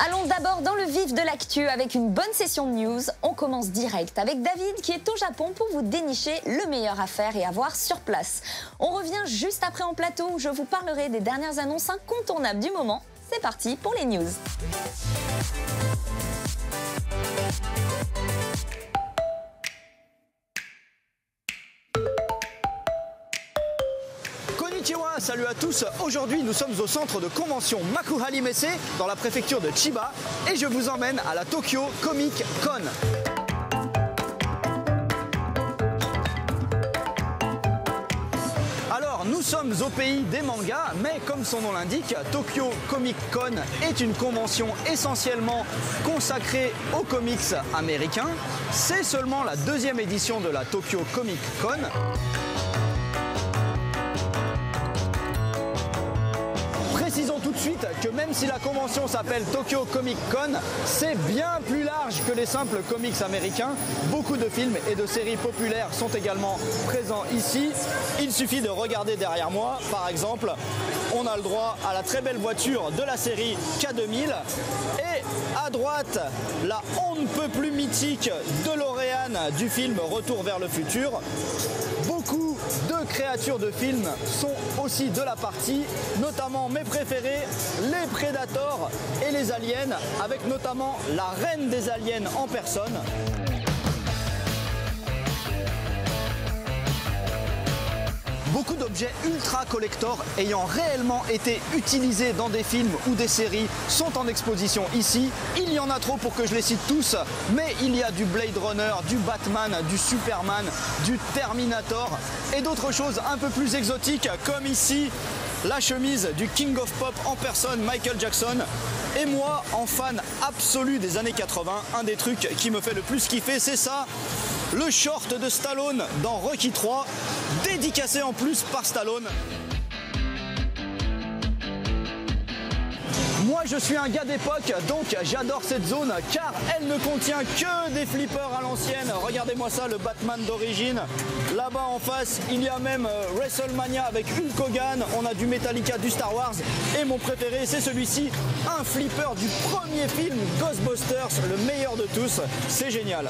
Allons d'abord dans le vif de l'actu avec une bonne session de news. On commence direct avec David qui est au Japon pour vous dénicher le meilleur à faire et à voir sur place. On revient juste après en plateau où je vous parlerai des dernières annonces incontournables du moment. C'est parti pour les news. Konnichiwa, salut à tous. Aujourd'hui, nous sommes au centre de convention Makuhari Messe dans la préfecture de Chiba et je vous emmène à la Tokyo Comic Con. Alors, nous sommes au pays des mangas, mais comme son nom l'indique, Tokyo Comic Con est une convention essentiellement consacrée aux comics américains. C'est seulement la deuxième édition de la Tokyo Comic Con. Précisons tout de suite que même si la convention s'appelle Tokyo Comic Con, c'est bien plus large que les simples comics américains. Beaucoup de films et de séries populaires sont également présents ici. Il suffit de regarder derrière moi, par exemple, on a le droit à la très belle voiture de la série K2000 et à droite, la on ne peut plus mythique DeLorean du film Retour vers le futur. Beaucoup de créatures de films sont aussi de la partie, notamment mes préférés, les Predators et les aliens, avec notamment la reine des aliens en personne. Beaucoup d'objets ultra collector ayant réellement été utilisés dans des films ou des séries sont en exposition ici. Il y en a trop pour que je les cite tous, mais il y a du Blade Runner, du Batman, du Superman, du Terminator et d'autres choses un peu plus exotiques comme ici la chemise du King of Pop en personne, Michael Jackson. Et moi, en fan absolu des années 80, un des trucs qui me fait le plus kiffer, c'est ça, le short de Stallone dans Rocky 3, dédicacé en plus par Stallone. Moi je suis un gars d'époque, donc j'adore cette zone car elle ne contient que des flippers à l'ancienne. Regardez-moi ça, le Batman d'origine. Là-bas en face, il y a même WrestleMania avec Hulk Hogan. On a du Metallica, du Star Wars. Et mon préféré, c'est celui-ci, un flipper du premier film Ghostbusters, le meilleur de tous. C'est génial.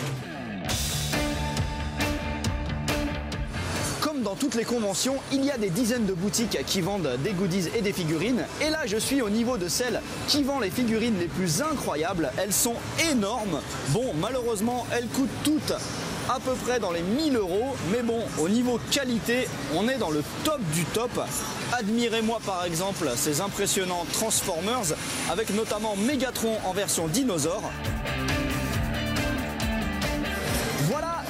Comme dans toutes les conventions, il y a des dizaines de boutiques qui vendent des goodies et des figurines. Et là, je suis au niveau de celle qui vend les figurines les plus incroyables. Elles sont énormes. Bon, malheureusement, elles coûtent toutes à peu près dans les 1000 €. Mais bon, au niveau qualité, on est dans le top du top. Admirez-moi par exemple ces impressionnants Transformers avec notamment Megatron en version dinosaure.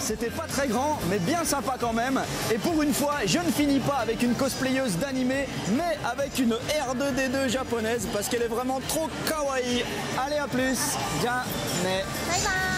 C'était pas très grand, mais bien sympa quand même. Et pour une fois, je ne finis pas avec une cosplayeuse d'animé, mais avec une R2D2 japonaise, parce qu'elle est vraiment trop kawaii. Allez, à plus. Bien, mais... Bye bye.